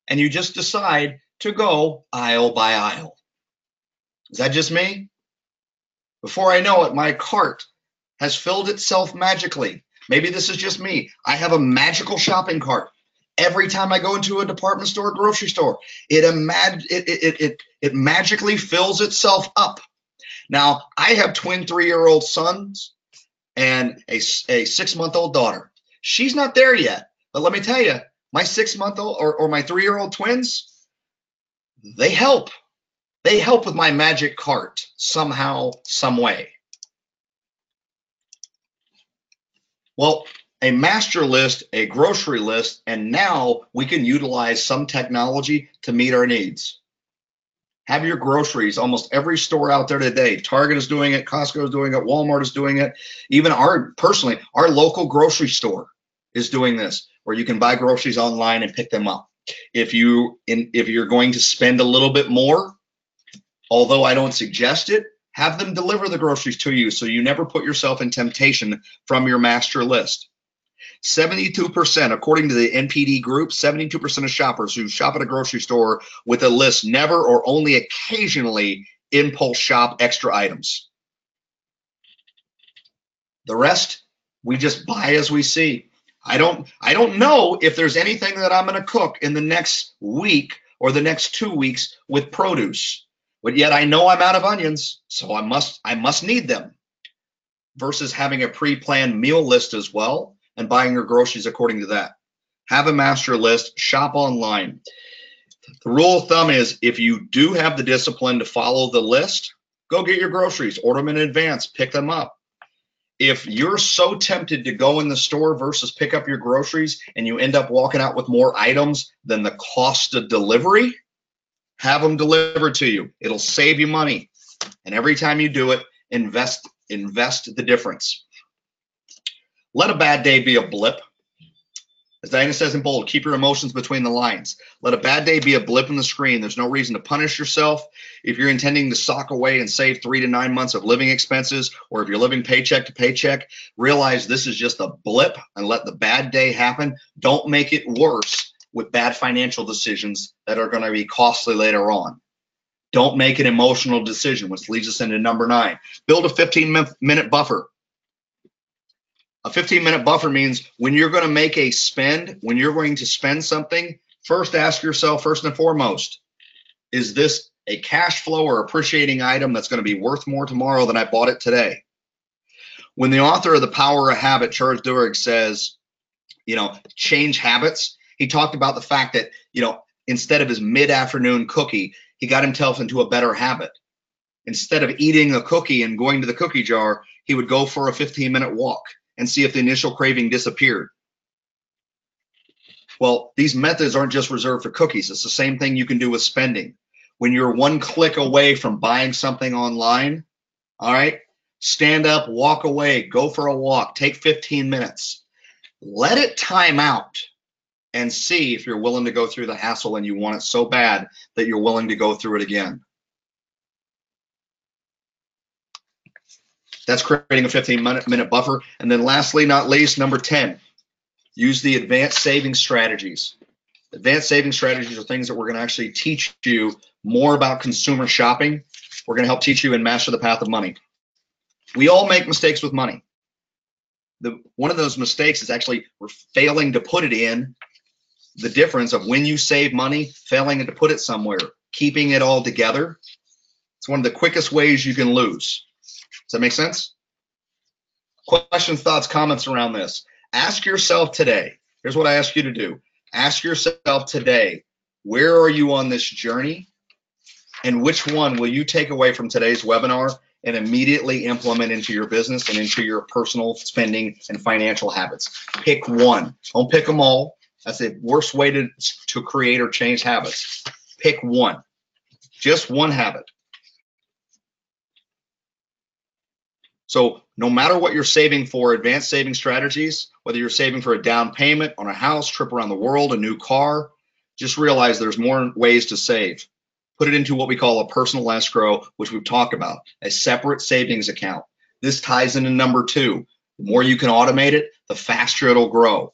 and you just decide to go aisle by aisle. Is that just me? Before I know it, my cart has filled itself magically. Maybe this is just me. I have a magical shopping cart. Every time I go into a department store, grocery store, it magically fills itself up. Now, I have twin 3-year-old sons and a 6-month-old daughter. She's not there yet, but let me tell you, my 6-month-old or my 3-year-old twins, they help. They help with my magic cart somehow, some way. Well, a master list, a grocery list, and now we can utilize some technology to meet our needs. Have your groceries, almost every store out there today. Target is doing it, Costco is doing it, Walmart is doing it. Even our local grocery store is doing this, where you can buy groceries online and pick them up. If you're going to spend a little bit more, although I don't suggest it, have them deliver the groceries to you so you never put yourself in temptation from your master list. 72%, according to the NPD group, 72% of shoppers who shop at a grocery store with a list never or only occasionally impulse shop extra items. The rest, we just buy as we see. I don't know if there's anything that I'm going to cook in the next week or the next 2 weeks with produce. But yet I know I'm out of onions, so I must need them. Versus having a pre-planned meal list as well and buying your groceries according to that. Have a master list, shop online. The rule of thumb is if you do have the discipline to follow the list, go get your groceries, order them in advance, pick them up. If you're so tempted to go in the store versus pick up your groceries and you end up walking out with more items than the cost of delivery, have them delivered to you. It'll save you money. And every time you do it, invest the difference. Let a bad day be a blip. As Diana says in bold, keep your emotions between the lines. Let a bad day be a blip in the screen. There's no reason to punish yourself. If you're intending to sock away and save 3 to 9 months of living expenses, or if you're living paycheck to paycheck, realize this is just a blip and let the bad day happen. Don't make it worse with bad financial decisions that are going to be costly later on. Don't make an emotional decision, which leads us into number 9. Build a 15-minute buffer. A 15-minute buffer means when you're going to make a spend, when you're going to spend something, first ask yourself, first and foremost, is this a cash flow or appreciating item that's going to be worth more tomorrow than I bought it today? When the author of The Power of Habit, Charles Duhigg, says, change habits, he talked about the fact that, instead of his mid-afternoon cookie, he got himself into a better habit. Instead of eating a cookie and going to the cookie jar, he would go for a 15-minute walk and see if the initial craving disappeared. Well, these methods aren't just reserved for cookies. It's the same thing you can do with spending. When you're one click away from buying something online, all right, stand up, walk away, go for a walk, take 15 minutes. Let it time out and see if you're willing to go through the hassle and you want it so bad that you're willing to go through it again. That's creating a 15-minute buffer. And then lastly, not least, number 10, use the advanced saving strategies. Advanced saving strategies are things that we're going to actually teach you more about consumer shopping. We're going to help teach you and master the path of money. We all make mistakes with money. One of those mistakes is actually we're failing to put it in the difference of when you save money, failing to put it somewhere, keeping it all together. It's one of the quickest ways you can lose. Does that make sense? Questions, thoughts, comments around this? Ask yourself today. Here's what I ask you to do. Ask yourself today, where are you on this journey? And which one will you take away from today's webinar and immediately implement into your business and into your personal spending and financial habits? Pick one. Don't pick them all. That's the worst way to create or change habits. Pick one. Just one habit. So no matter what you're saving for, advanced saving strategies, whether you're saving for a down payment on a house, trip around the world, a new car, just realize there's more ways to save. Put it into what we call a personal escrow, which we've talked about, a separate savings account. This ties into number 2. The more you can automate it, the faster it'll grow.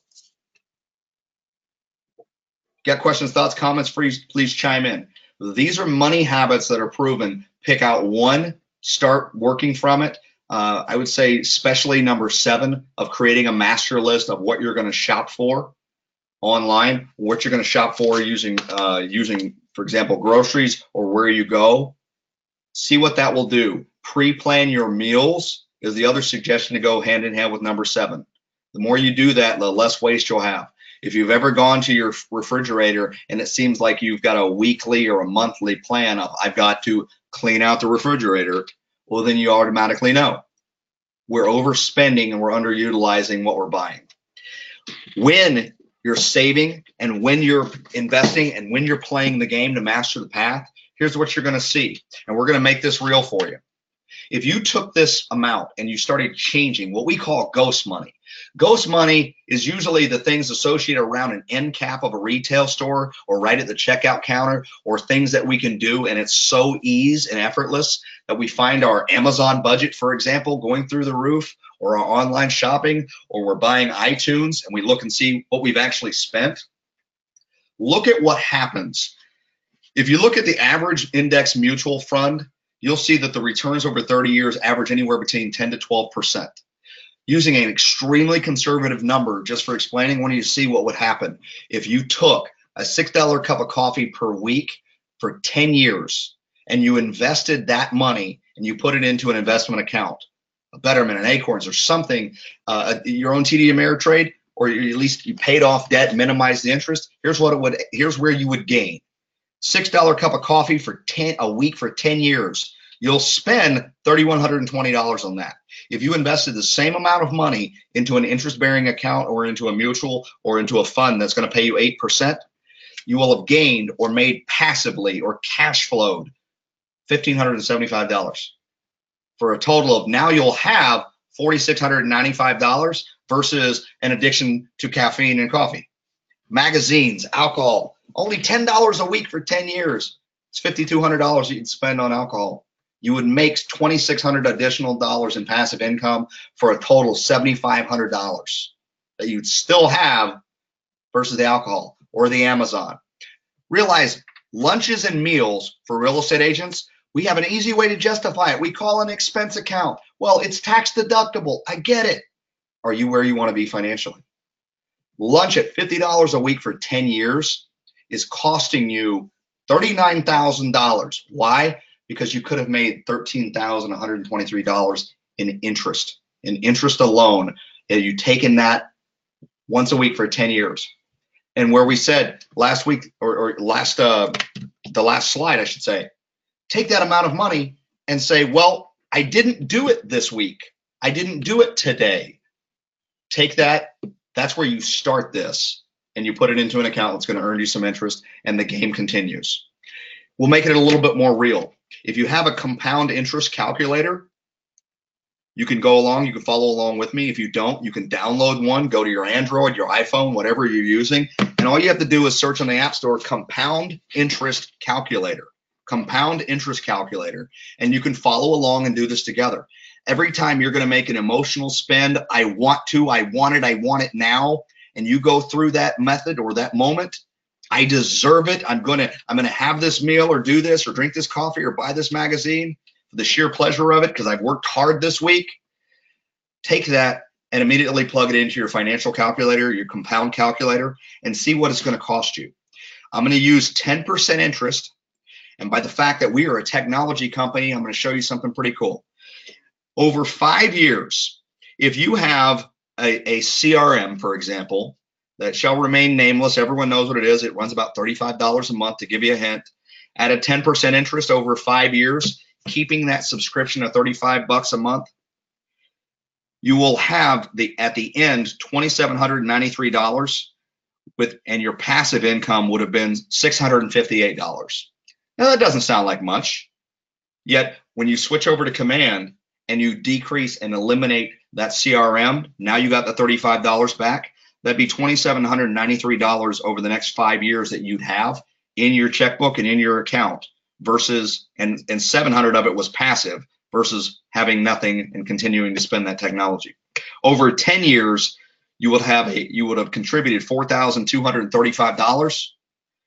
Got questions, thoughts, comments? Please chime in. These are money habits that are proven. Pick out one, start working from it. I would say especially number 7 of creating a master list of what you're going to shop for online, what you're going to shop for using, for example, groceries or where you go. See what that will do. Pre-plan your meals is the other suggestion to go hand in hand with number 7. The more you do that, the less waste you'll have. If you've ever gone to your refrigerator and it seems like you've got a weekly or a monthly plan of I've got to clean out the refrigerator, well, then you automatically know we're overspending and we're underutilizing what we're buying. When you're saving and when you're investing and when you're playing the game to master the path, here's what you're going to see. And we're going to make this real for you. If you took this amount and you started changing what we call ghost money. Ghost money is usually the things associated around an end cap of a retail store or right at the checkout counter or things that we can do, and it's so easy and effortless that we find our Amazon budget, for example, going through the roof, or our online shopping, or we're buying iTunes and we look and see what we've actually spent. Look at what happens. If you look at the average index mutual fund, you'll see that the returns over 30 years average anywhere between 10 to 12%. Using an extremely conservative number, just for explaining, when you see what would happen if you took a $6 cup of coffee per week for 10 years and you invested that money and you put it into an investment account, a Betterment, an Acorns, or something, your own TD Ameritrade, or at least you paid off debt, minimized the interest. Here's where you would gain. $6 cup of coffee for a week for 10 years. You'll spend $3,120 on that. If you invested the same amount of money into an interest-bearing account or into a mutual or into a fund that's going to pay you 8%, you will have gained or made passively or cash flowed $1,575 for a total of now you'll have $4,695 versus an addiction to caffeine and coffee. Magazines, alcohol, only $10 a week for 10 years. It's $5,200 you can spend on alcohol. You would make $2,600 additional dollars in passive income for a total of $7,500 that you'd still have versus the alcohol or the Amazon. Realize lunches and meals for real estate agents, we have an easy way to justify it. We call an expense account. Well, it's tax deductible. I get it. Are you where you want to be financially? Lunch at $50 a week for 10 years is costing you $39,000. Why? Because you could have made $13,123 in interest in interest alone, and you've taken that once a week for 10 years. And where we said last week, or the last slide, I should say, take that amount of money and say, well, I didn't do it this week. I didn't do it today. Take that. That's where you start this, and you put it into an account that's going to earn you some interest, and the game continues. We'll make it a little bit more real. If you have a compound interest calculator, you can go along, you can follow along with me. If you don't, you can download one, go to your Android, your iPhone, whatever you're using, and all you have to do is search on the App Store, compound interest calculator, compound interest calculator, and you can follow along and do this together. Every time you're going to make an emotional spend, I want it now, and you go through that method or that moment, I deserve it. I'm gonna have this meal or do this or drink this coffee or buy this magazine for the sheer pleasure of it because I've worked hard this week. Take that and immediately plug it into your financial calculator, your compound calculator, and see what it's going to cost you. I'm going to use 10% interest, and by the fact that we are a technology company, I'm going to show you something pretty cool. Over 5 years, if you have a CRM, for example, that shall remain nameless, everyone knows what it is. It runs about $35 a month, to give you a hint. At a 10% interest over 5 years, keeping that subscription at $35 a month, you will have at the end $2,793 and your passive income would have been $658. Now that doesn't sound like much, yet when you switch over to Command and you decrease and eliminate that CRM, now you got the $35 back. That'd be $2,793 over the next 5 years that you'd have in your checkbook and in your account versus, and 700 of it was passive versus having nothing and continuing to spend that technology. Over 10 years, you would have contributed $4,235.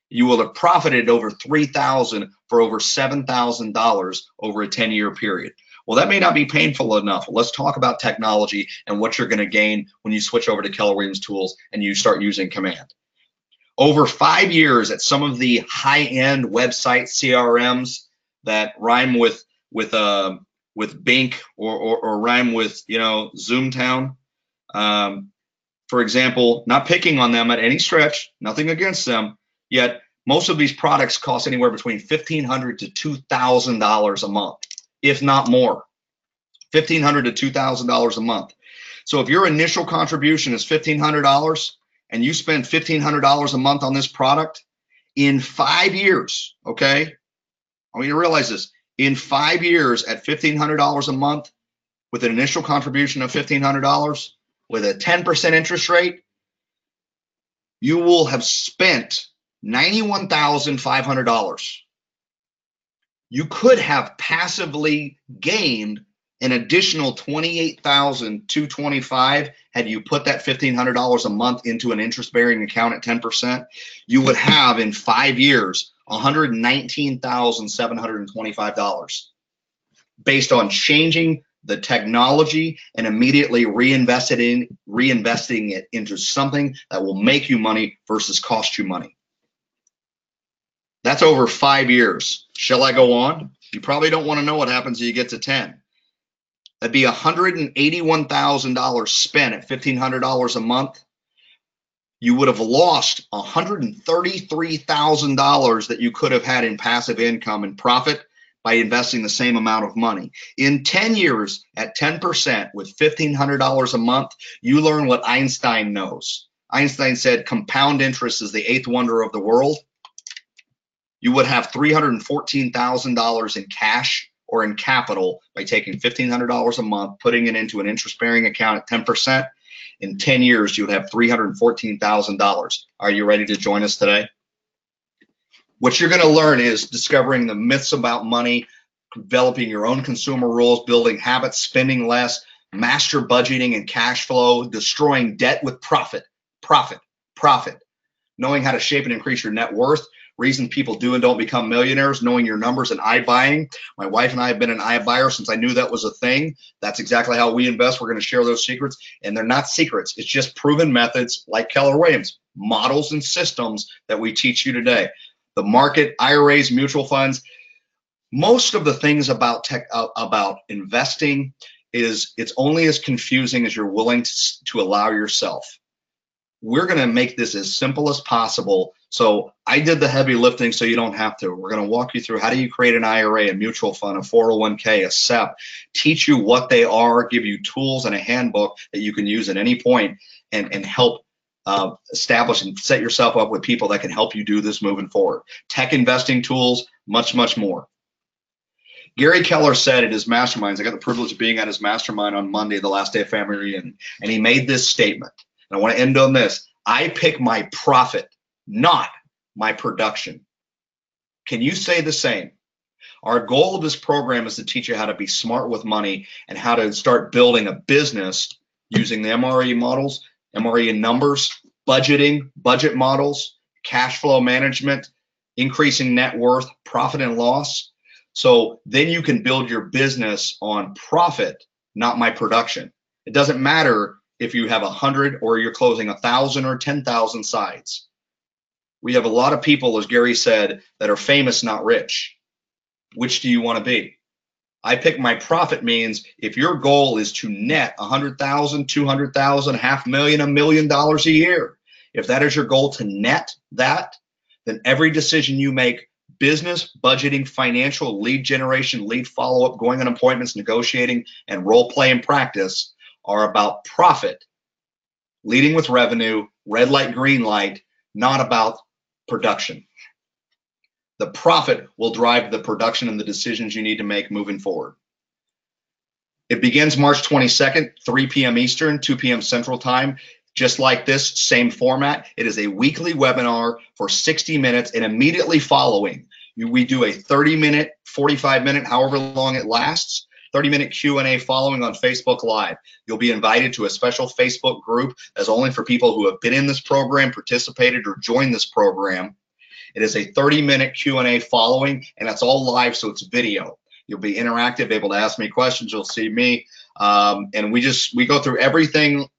You will have profited over $3,000 for over $7,000 over a 10-year period. Well, that may not be painful enough. Let's talk about technology and what you're going to gain when you switch over to Keller Williams Tools and you start using Command. Over 5 years at some of the high-end website CRMs that rhyme with Bink or rhyme with Zoomtown. For example, not picking on them at any stretch, nothing against them, yet most of these products cost anywhere between $1,500 to $2,000 a month, if not more. $1,500 to $2,000 a month. So if your initial contribution is $1,500 and you spend $1,500 a month on this product, in 5 years, okay? I want you to realize this. In 5 years at $1,500 a month with an initial contribution of $1,500 with a 10% interest rate, you will have spent $91,500. You could have passively gained an additional $28,225 had you put that $1,500 a month into an interest-bearing account at 10%. You would have in 5 years $119,725 based on changing the technology and immediately reinvesting it into something that will make you money versus cost you money. That's over 5 years. Shall I go on? You probably don't want to know what happens when you get to 10. That'd be $181,000 spent at $1,500 a month. You would have lost $133,000 that you could have had in passive income and profit by investing the same amount of money. In 10 years at 10% with $1,500 a month, you learn what Einstein knows. Einstein said compound interest is the eighth wonder of the world. You would have $314,000 in cash or in capital by taking $1,500 a month, putting it into an interest-bearing account at 10%. In 10 years, you would have $314,000. Are you ready to join us today? What you're going to learn is discovering the myths about money, developing your own consumer rules, building habits, spending less, master budgeting and cash flow, destroying debt with profit, knowing how to shape and increase your net worth, reason people do and don't become millionaires, knowing your numbers and iBuying. My wife and I have been an iBuyer since I knew that was a thing. That's exactly how we invest. We're going to share those secrets, and they're not secrets. It's just proven methods like Keller Williams, models and systems that we teach you today. The market, IRAs, mutual funds, most of the things about investing is it's only as confusing as you're willing to allow yourself. We're going to make this as simple as possible. So I did the heavy lifting so you don't have to. We're going to walk you through how do you create an IRA, a mutual fund, a 401k, a SEP, teach you what they are, give you tools and a handbook that you can use at any point and help establish and set yourself up with people that can help you do this moving forward. Tech investing tools, much, much more. Gary Keller said at his masterminds, I got the privilege of being at his mastermind on Monday, the last day of family reunion, and he made this statement. And I want to end on this. I pick my profit, not my production. Can you say the same? Our goal of this program is to teach you how to be smart with money and how to start building a business using the MRE models, MRE numbers, budgeting, budget models, cash flow management, increasing net worth, profit and loss. So then you can build your business on profit, not my production. It doesn't matter if you have 100 or you're closing 1,000 or 10,000 sides. We have a lot of people, as Gary said, that are famous, not rich. Which do you want to be? I pick my profit means if your goal is to net 100,000, 200,000, $500,000, $1 million a year, if that is your goal to net that, then every decision you make, business, budgeting, financial, lead generation, lead follow-up, going on appointments, negotiating, and role play and practice are about profit, leading with revenue, red light, green light, not about production. The profit will drive the production and the decisions you need to make moving forward. It begins March 22nd, 3 p.m. Eastern, 2 p.m. Central Time. Just like this, same format. It is a weekly webinar for 60 minutes, and immediately following, we do a 30-minute, 45-minute, however long it lasts, 30-minute Q&A following on Facebook Live. You'll be invited to a special Facebook group that's only for people who have been in this program, participated, or joined this program. It is a 30-minute Q&A following, and it's all live, so it's video. You'll be interactive, able to ask me questions. You'll see me, and we go through everything.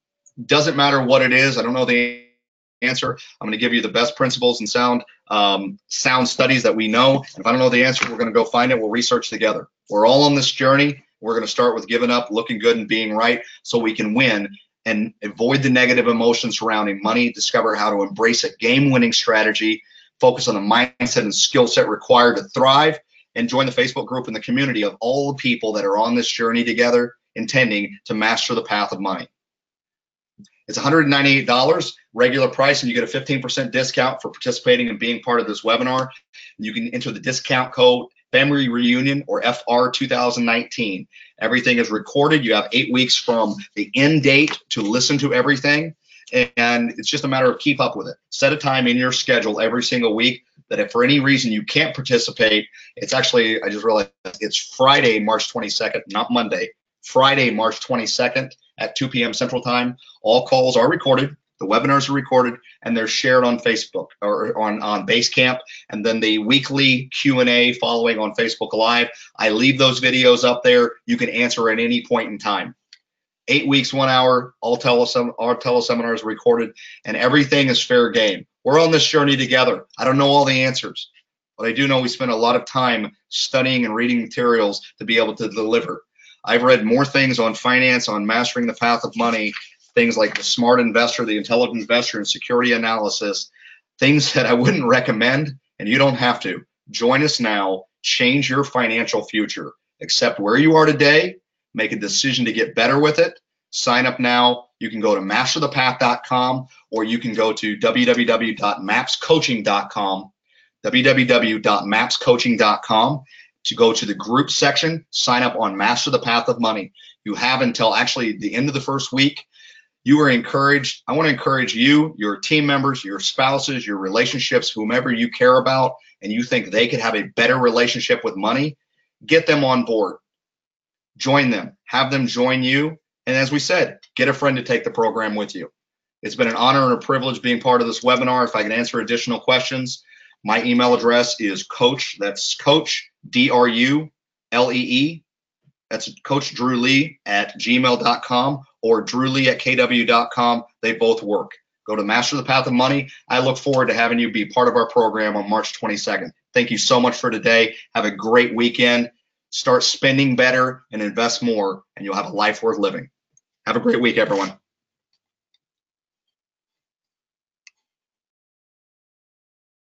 Doesn't matter what it is. I don't know the answer. I'm going to give you the best principles and sound studies that we know. If I don't know the answer, we're going to go find it. We'll research together. We're all on this journey. We're going to start with giving up, looking good, and being right so we can win and avoid the negative emotions surrounding money, discover how to embrace a game-winning strategy, focus on the mindset and skill set required to thrive, and join the Facebook group and the community of all the people that are on this journey together, intending to master the path of money. It's $198 regular price, and you get a 15% discount for participating and being part of this webinar. You can enter the discount code Family Reunion or FR 2019. Everything is recorded. You have 8 weeks from the end date to listen to everything, and it's just a matter of keep up with it. Set a time in your schedule every single week that if for any reason you can't participate, it's actually, I just realized it's Friday, March 22nd, not Monday. Friday, March 22nd at 2 p.m. Central Time. All calls are recorded. The webinars are recorded, and they're shared on Facebook or on Basecamp. And then the weekly Q&A following on Facebook Live. I leave those videos up there. You can answer at any point in time. 8 weeks, 1 hour, all teleseminars recorded, and everything is fair game. We're on this journey together. I don't know all the answers, but I do know we spend a lot of time studying and reading materials to be able to deliver. I've read more things on finance, on mastering the path of money, things like the smart investor, the intelligent investor, and security analysis, things that I wouldn't recommend, and you don't have to. Join us now. Change your financial future. Accept where you are today. Make a decision to get better with it. Sign up now. You can go to masterthepath.com, or you can go to www.mapscoaching.com, www.mapscoaching.com. to go to the group section, sign up on Master the Path of Money. You have until actually the end of the first week. You are encouraged. I want to encourage you, your team members, your spouses, your relationships, whomever you care about, and you think they could have a better relationship with money, get them on board. Join them. Have them join you. And as we said, get a friend to take the program with you. It's been an honor and a privilege being part of this webinar. If I can answer additional questions, my email address is Coach, that's Coach, D-R-U-L-E-E. That's Coach Drew Lee at gmail.com or drewlee@kw.com. They both work. Go to Master the Path of Money. I look forward to having you be part of our program on March 22nd. Thank you so much for today. Have a great weekend. start spending better and invest more, and you'll have a life worth living. Have a great week, everyone.